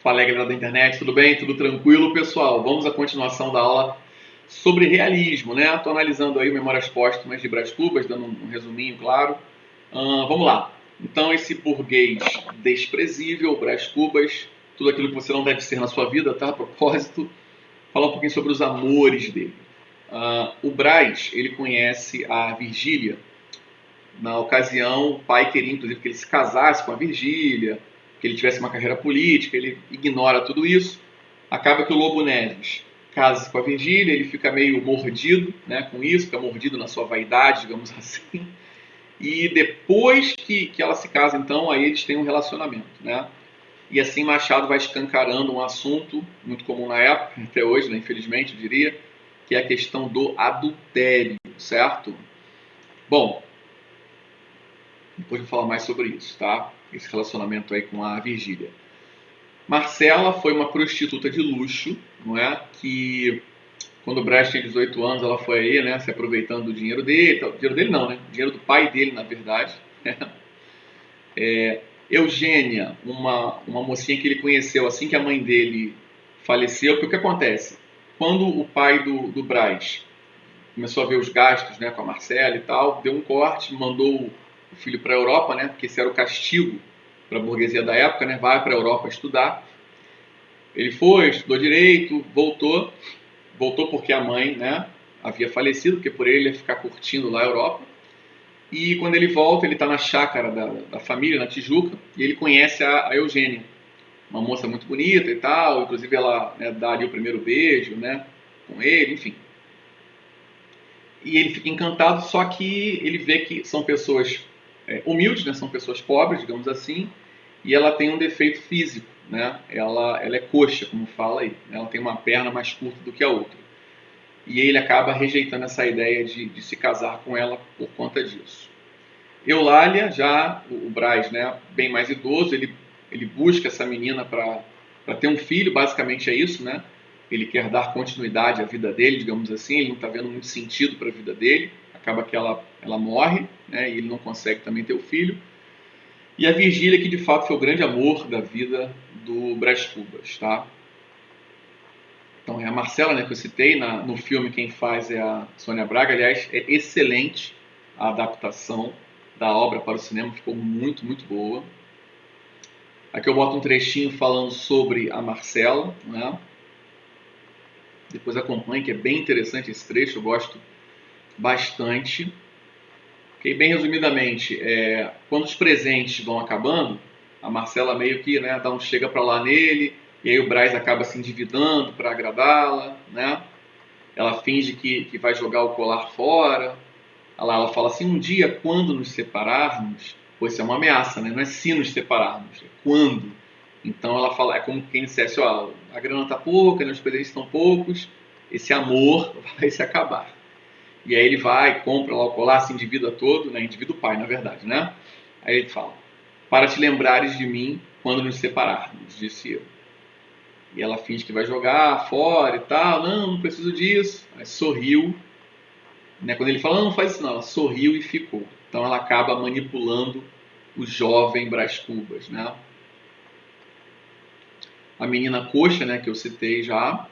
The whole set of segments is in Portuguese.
Fala aí, galera da internet, tudo bem? Tudo tranquilo, pessoal? Vamos à continuação da aula sobre realismo, né? Estou analisando aí Memórias Póstumas de Brás Cubas, dando um resuminho, claro. Vamos lá. Então, esse burguês desprezível, Brás Cubas, tudo aquilo que você não deve ser na sua vida, tá? A propósito, falar um pouquinho sobre os amores dele. O Brás, ele conhece a Virgília. Na ocasião, o pai queria, inclusive, que ele se casasse com a Virgília, que ele tivesse uma carreira política, ele ignora tudo isso. Acaba que o Lobo Neves casa com a Virgília, ele fica meio mordido, né, com isso, fica mordido na sua vaidade, digamos assim. E depois que ela se casa, então, aí eles têm um relacionamento, né? E assim Machado vai escancarando um assunto muito comum na época, até hoje, né, infelizmente, eu diria, que é a questão do adultério, certo? Bom, depois eu vou falar mais sobre isso, tá? Esse relacionamento aí com a Virgília. Marcela foi uma prostituta de luxo, não é? Que quando o Brás tinha 18 anos, ela foi aí, né? Se aproveitando do dinheiro dele. Dinheiro dele não, né? Dinheiro do pai dele, na verdade. Eugênia, uma mocinha que ele conheceu assim que a mãe dele faleceu, porque o que acontece? Quando o pai do Brás começou a ver os gastos, né, com a Marcela e tal, deu um corte, mandou o filho para a Europa, né, porque esse era o castigo para a burguesia da época, né, vai para a Europa estudar. Ele foi, estudou direito, voltou porque a mãe, né, havia falecido, porque por ele ia ficar curtindo lá a Europa. E quando ele volta, ele está na chácara da família, na Tijuca, e ele conhece a Eugênia, uma moça muito bonita e tal, inclusive ela, né, dá ali o primeiro beijo, né, com ele, enfim. E ele fica encantado, só que ele vê que são pessoas humildes, né? São pessoas pobres, digamos assim, e ela tem um defeito físico, né? Ela é coxa, como fala aí, né? Ela tem uma perna mais curta do que a outra. E ele acaba rejeitando essa ideia de se casar com ela por conta disso. Eulália, já o Brás, né, bem mais idoso, ele busca essa menina para ter um filho, basicamente é isso, né? Ele quer dar continuidade à vida dele, digamos assim, ele não está vendo muito sentido para a vida dele, acaba que ela morre, né, e ele não consegue também ter o filho. E a Virgília, que de fato foi o grande amor da vida do Brás Cubas, tá? Então é a Marcela, né, que eu citei, no filme quem faz é a Sônia Braga, aliás, é excelente a adaptação da obra para o cinema, ficou muito, muito boa. Aqui eu boto um trechinho falando sobre a Marcela, né? Depois acompanhe, que é bem interessante esse trecho, eu gosto bastante. Okay, bem resumidamente, quando os presentes vão acabando, a Marcela meio que, né, dá um chega para lá nele, e aí o Brás acaba se endividando para agradá-la, né? Ela finge que vai jogar o colar fora. Ela fala assim, um dia quando nos separarmos, pois isso é uma ameaça, né? Não é se nos separarmos, é quando. Então ela fala, é como quem dissesse, ó, a grana tá pouca, né, os presentes estão poucos, esse amor vai se acabar. E aí ele vai, compra lá o colar, se endivida todo, né? Endivida o pai, na verdade, né? Aí ele fala, para te lembrares de mim quando nos separarmos, disse eu. E ela finge que vai jogar fora e tal, não preciso disso. Aí sorriu, né? Quando ele fala, não faz isso não, ela sorriu e ficou. Então ela acaba manipulando o jovem Brás Cubas, né? A menina coxa, né, que eu citei já.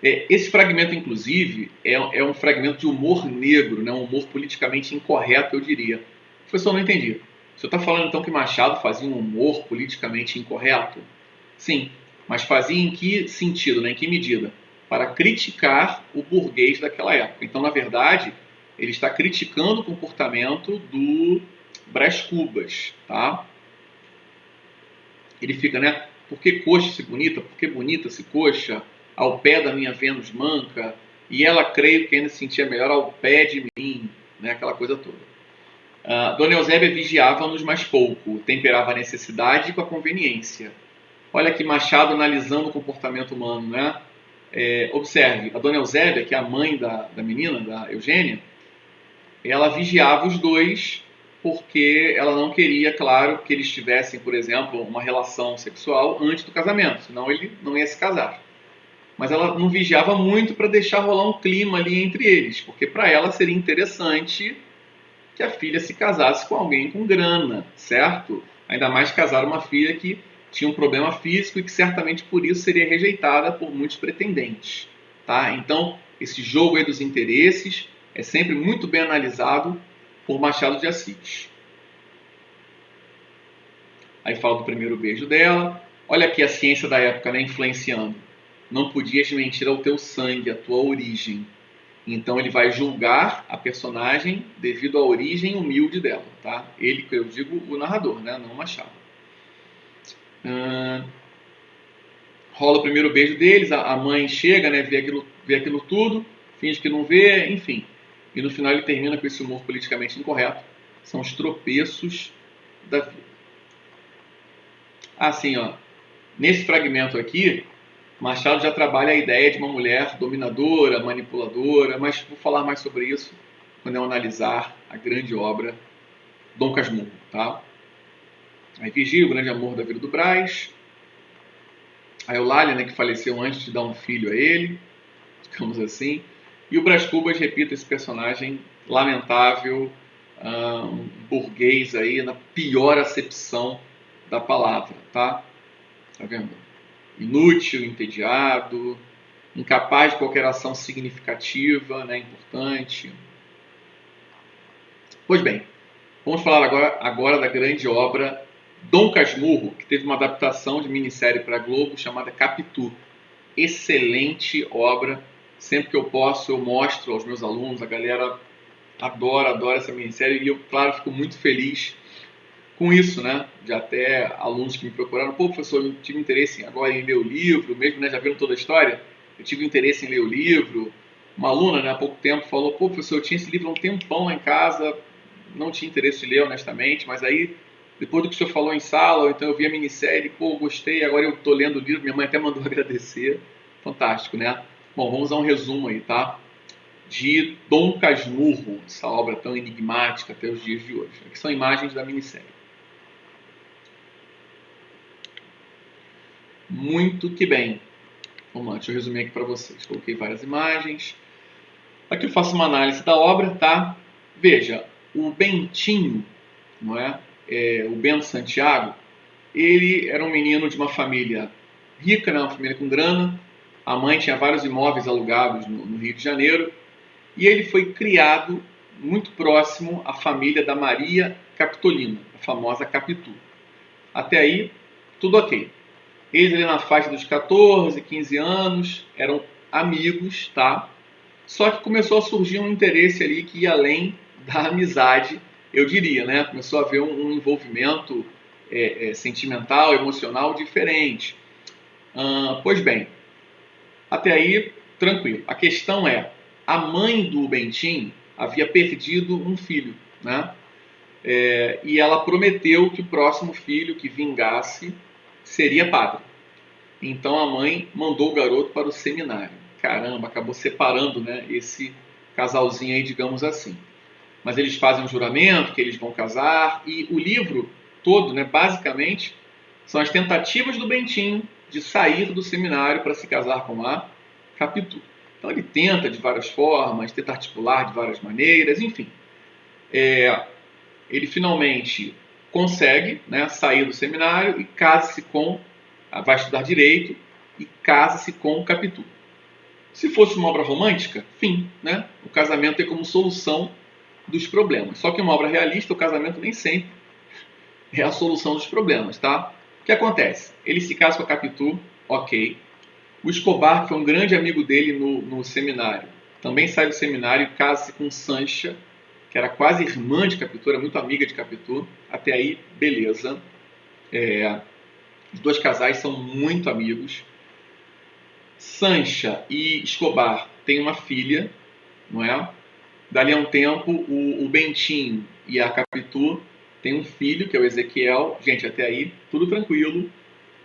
Esse fragmento, inclusive, é um fragmento de humor negro, né, um humor politicamente incorreto, eu diria. Professor, não entendi. Você está falando então que Machado fazia um humor politicamente incorreto? Sim, mas fazia em que sentido, né, em que medida? Para criticar o burguês daquela época. Então, na verdade, ele está criticando o comportamento do Brás Cubas, tá? Ele fica, né? Por que coxa se bonita? Por que bonita se coxa? Ao pé da minha Vênus manca. E ela, creio que ainda se sentia melhor ao pé de mim, né? Aquela coisa toda. Dona Eusébia vigiava-nos mais pouco, temperava a necessidade com a conveniência. Olha aqui Machado analisando o comportamento humano, né? Observe, a Dona Eusébia, que é a mãe da menina, da Eugênia, ela vigiava os dois porque ela não queria, claro, que eles tivessem, por exemplo, uma relação sexual antes do casamento, senão ele não ia se casar. Mas ela não vigiava muito para deixar rolar um clima ali entre eles, porque para ela seria interessante que a filha se casasse com alguém com grana, certo? Ainda mais casar uma filha que tinha um problema físico e que certamente por isso seria rejeitada por muitos pretendentes. Tá? Então, esse jogo aí dos interesses é sempre muito bem analisado por Machado de Assis. Aí fala do primeiro beijo dela. Olha aqui a ciência da época, né, influenciando. Não podias mentir ao teu sangue, à tua origem. Então ele vai julgar a personagem devido à origem humilde dela, tá? Ele, eu digo o narrador, né, não o Machado. Rola o primeiro beijo deles, a mãe chega, né, vê aquilo tudo, finge que não vê, enfim. E no final ele termina com esse humor politicamente incorreto. São os tropeços da vida. Assim, ó, nesse fragmento aqui, Machado já trabalha a ideia de uma mulher dominadora, manipuladora, mas vou falar mais sobre isso quando eu analisar a grande obra Dom Casmurro, tá? Aí Virgílio, o grande amor da vida do Brás. A Eulália, né, que faleceu antes de dar um filho a ele, digamos assim. E o Brás Cubas repita esse personagem lamentável, um burguês aí, na pior acepção da palavra, tá? Tá vendo? Inútil, entediado, incapaz de qualquer ação significativa, né, importante. Pois bem, vamos falar agora da grande obra Dom Casmurro, que teve uma adaptação de minissérie para a Globo chamada Capitu. Excelente obra. Sempre que eu posso, eu mostro aos meus alunos. A galera adora essa minissérie e eu, claro, fico muito feliz com isso, né? De até alunos que me procuraram, pô, professor, eu tive interesse agora em ler o livro, mesmo, né, já viram toda a história? Eu tive interesse em ler o livro. Uma aluna, né, há pouco tempo falou, pô, professor, eu tinha esse livro há um tempão lá em casa, não tinha interesse de ler, honestamente, mas aí, depois do que o senhor falou em sala, então eu vi a minissérie, pô, gostei, agora eu tô lendo o livro, minha mãe até mandou agradecer. Fantástico, né? Bom, vamos a um resumo aí, tá? De Dom Casmurro, essa obra tão enigmática até os dias de hoje. Aqui são imagens da minissérie. Muito que bem. Vamos lá, deixa eu resumir aqui para vocês. Coloquei várias imagens. Aqui eu faço uma análise da obra, tá? Veja, o Bentinho, não é? O Bento Santiago, ele era um menino de uma família rica, né? Uma família com grana. A mãe tinha vários imóveis alugados no Rio de Janeiro. E ele foi criado muito próximo à família da Maria Capitolina, a famosa Capitu. Até aí, tudo ok. Eles ali na faixa dos 14, 15 anos, eram amigos, tá? Só que começou a surgir um interesse ali que ia além da amizade, eu diria, né? Começou a haver um envolvimento sentimental, emocional diferente. Pois bem, até aí, tranquilo. A questão é, a mãe do Bentinho havia perdido um filho, né? E ela prometeu que o próximo filho que vingasse seria padre. Então a mãe mandou o garoto para o seminário. Caramba, acabou separando, né, esse casalzinho aí, digamos assim. Mas eles fazem um juramento que eles vão casar e o livro todo, né, basicamente, são as tentativas do Bentinho de sair do seminário para se casar com a Capitu. Então ele tenta de várias formas, tenta articular de várias maneiras, enfim. Ele finalmente consegue, né, sair do seminário e casa-se com, vai estudar direito e casa-se com o Capitu. Se fosse uma obra romântica, fim, né? O casamento tem como solução dos problemas. Só que uma obra realista, o casamento nem sempre é a solução dos problemas, tá? O que acontece? Ele se casa com a Capitu, ok. O Escobar, que foi um grande amigo dele no seminário, também sai do seminário e casa-se com Sancha, que era quase irmã de Capitu, era muito amiga de Capitu. Até aí, beleza. Os dois casais são muito amigos. Sancha e Escobar têm uma filha, não é? Dali a um tempo, o Bentinho e a Capitu têm um filho, que é o Ezequiel. Gente, até aí, tudo tranquilo.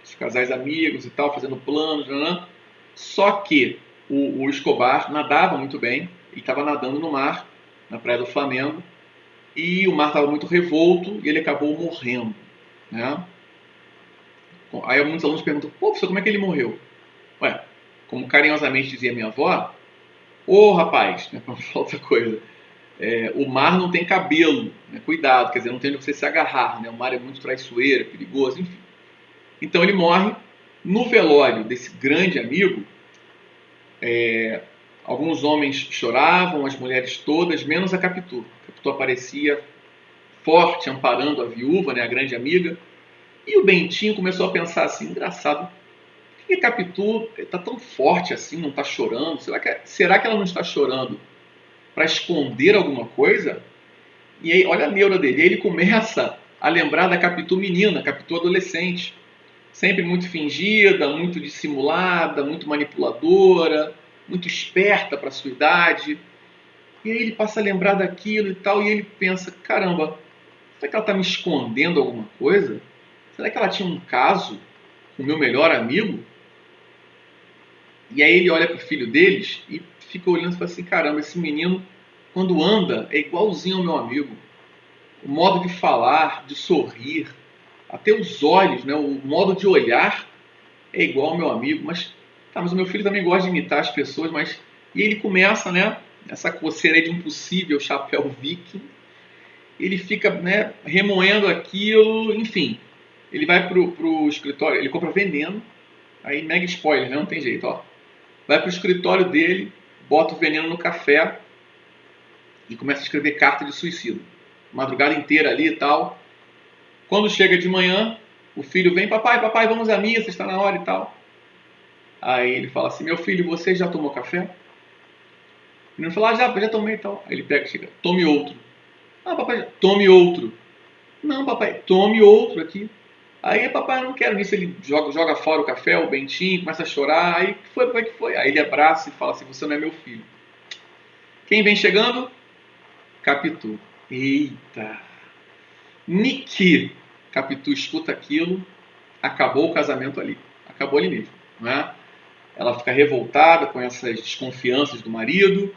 Os casais amigos e tal, fazendo planos, né? Só que o Escobar nadava muito bem. Ele estava nadando no mar, na praia do Flamengo. E o mar estava muito revolto e ele acabou morrendo, né? Aí muitos alunos perguntam, pô, professor, como é que ele morreu? Ué, como carinhosamente dizia minha avó, ô rapaz, né, para não falar outra coisa, o mar não tem cabelo, né, cuidado, quer dizer, não tem onde você se agarrar, né, o mar é muito traiçoeiro, é perigoso, enfim. Então ele morre. No velório desse grande amigo, alguns homens choravam, as mulheres todas, menos a Capitu. A Capitu aparecia forte, amparando a viúva, né, a grande amiga. E o Bentinho começou a pensar assim, engraçado, por que a Capitu está tão forte assim, não está chorando? Será que ela não está chorando para esconder alguma coisa? E aí, olha a neura dele, ele começa a lembrar da Capitu menina, Capitu adolescente. Sempre muito fingida, muito dissimulada, muito manipuladora, muito esperta para a sua idade. E aí ele passa a lembrar daquilo e tal, e ele pensa, caramba, será que ela está me escondendo alguma coisa? Será que ela tinha um caso com o meu melhor amigo? E aí ele olha para o filho deles e fica olhando e fala assim, caramba, esse menino, quando anda, é igualzinho ao meu amigo. O modo de falar, de sorrir, até os olhos, né, o modo de olhar é igual ao meu amigo. Mas o meu filho também gosta de imitar as pessoas, mas... E ele começa, né, essa coceira de um possível chapéu viking, ele fica, né, remoendo aquilo, enfim. Ele vai pro escritório, ele compra veneno, aí mega spoiler, né, não tem jeito, ó. Vai pro escritório dele, bota o veneno no café e começa a escrever carta de suicídio. Madrugada inteira ali e tal. Quando chega de manhã, o filho vem, papai, vamos à missa, está na hora e tal. Aí ele fala assim, meu filho, você já tomou café? O menino fala, já tomei e tal. Aí ele pega e chega, tome outro. Ah, papai, tome outro. Não, papai, tome outro aqui. Aí, papai, eu não quero isso. Ele joga fora o café, o Bentinho, começa a chorar. Aí, que foi, papai, que foi? Aí ele abraça e fala assim, você não é meu filho. Quem vem chegando? Capitu. Eita. Niki. Capitu escuta aquilo, acabou o casamento ali. Acabou ali mesmo, né? Ela fica revoltada com essas desconfianças do marido.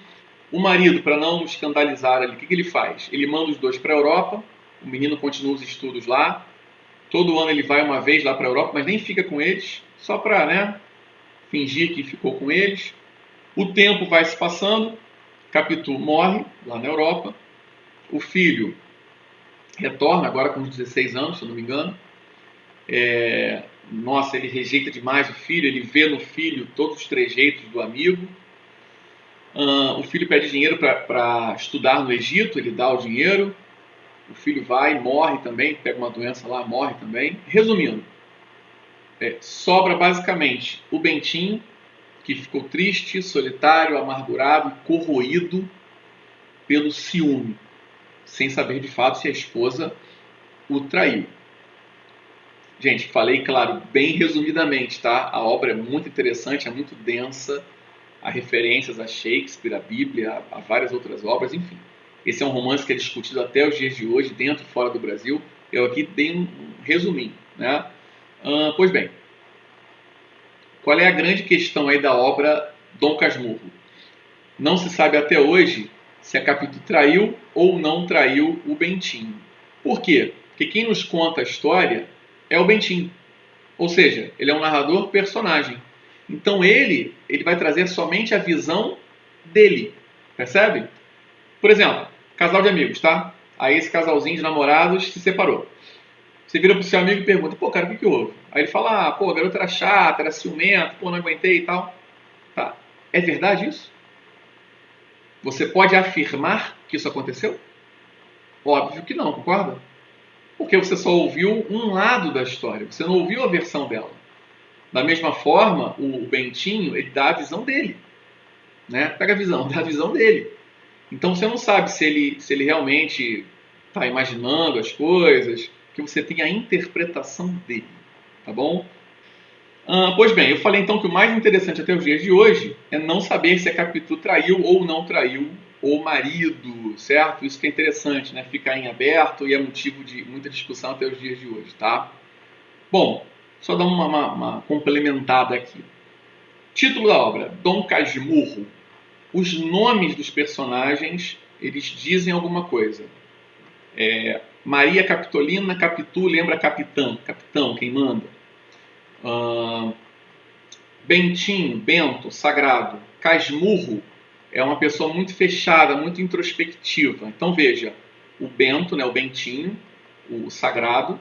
O marido, para não escandalizar ali, o que ele faz? Ele manda os dois para a Europa, o menino continua os estudos lá, todo ano ele vai uma vez lá para a Europa, mas nem fica com eles, só para, né, fingir que ficou com eles. O tempo vai se passando, Capitu morre lá na Europa, o filho retorna agora com uns 16 anos, se eu não me engano. Nossa, ele rejeita demais o filho, ele vê no filho todos os trejeitos do amigo. O filho pede dinheiro para estudar no Egito, ele dá o dinheiro. O filho vai, morre também, pega uma doença lá, morre também. Resumindo, sobra basicamente o Bentinho, que ficou triste, solitário, amargurado e corroído pelo ciúme, sem saber de fato se a esposa o traiu. Gente, falei, claro, bem resumidamente, tá? A obra é muito interessante, é muito densa, há referências a Shakespeare, a Bíblia, a várias outras obras, enfim. Esse é um romance que é discutido até os dias de hoje, dentro e fora do Brasil. Eu aqui dei um resuminho, né? Pois bem, qual é a grande questão aí da obra Dom Casmurro? Não se sabe até hoje se a Capitu traiu ou não traiu o Bentinho. Por quê? Porque quem nos conta a história é o Bentinho. Ou seja, ele é um narrador personagem. Então ele vai trazer somente a visão dele. Percebe? Por exemplo, casal de amigos, tá? Aí esse casalzinho de namorados se separou. Você vira pro seu amigo e pergunta, pô, cara, o que houve? Aí ele fala, pô, a garota era chata, era ciumenta, pô, não aguentei e tal. Tá. É verdade isso? Você pode afirmar que isso aconteceu? Óbvio que não, concorda? Porque você só ouviu um lado da história, você não ouviu a versão dela. Da mesma forma, o Bentinho, ele dá a visão dele. Né? Pega a visão, dá a visão dele. Então você não sabe se ele realmente está imaginando as coisas, que você tem a interpretação dele. Tá bom? Pois bem, eu falei então que o mais interessante até os dias de hoje é não saber se a Capitu traiu ou não traiu o marido, certo? Isso que é interessante, né? Fica em aberto e é motivo de muita discussão até os dias de hoje, tá? Bom, só dar uma complementada aqui. Título da obra, Dom Casmurro. Os nomes dos personagens, eles dizem alguma coisa. Maria Capitolina, Capitu, lembra capitão, quem manda. Bentinho, Bento, sagrado. Casmurro é uma pessoa muito fechada, muito introspectiva. Então veja, o Bento, né, o Bentinho, o sagrado,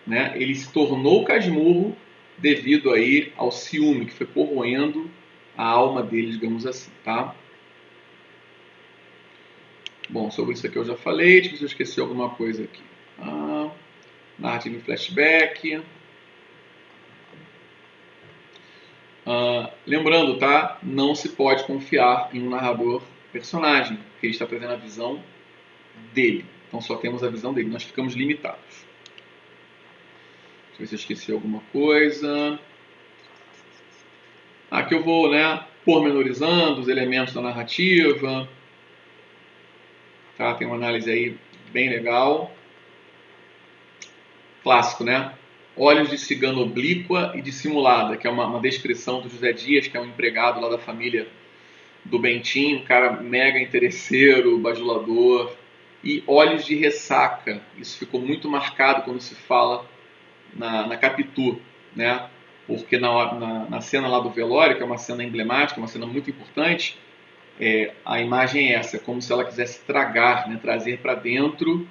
né, ele se tornou casmurro devido aí ao ciúme que foi corroendo a alma dele, digamos assim, tá? Bom, sobre isso aqui eu já falei, deixa eu ver se eu esqueci alguma coisa aqui. Narrativa em flashback. Lembrando, tá? Não se pode confiar em um narrador personagem, porque ele está trazendo a visão dele. Então só temos a visão dele, nós ficamos limitados. Deixa eu ver se eu esqueci alguma coisa. Aqui eu vou, né, pormenorizando os elementos da narrativa. Tá? Tem uma análise aí bem legal. Clássico, né? Olhos de cigana oblíqua e dissimulada, que é uma descrição do José Dias, que é um empregado lá da família do Bentinho, um cara mega interesseiro, bajulador. E olhos de ressaca, isso ficou muito marcado quando se fala na Capitu, né? Porque na cena lá do velório, que é uma cena emblemática, uma cena muito importante, a imagem é essa, é como se ela quisesse tragar, né? Trazer para dentro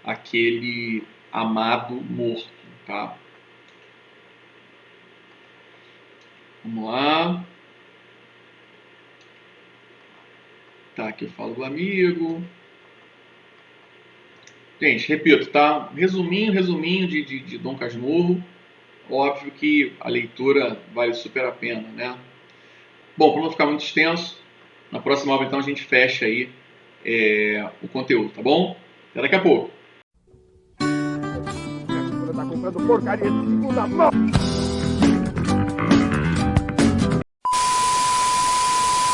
aquele amado morto, tá? Vamos lá. Tá, aqui eu falo do amigo. Gente, repito, tá? Resuminho de Dom Casmurro. Óbvio que a leitura vale super a pena, né? Bom, para não ficar muito extenso, na próxima aula então a gente fecha aí o conteúdo, tá bom? Até daqui a pouco. Tá comprando porcaria de segunda mão.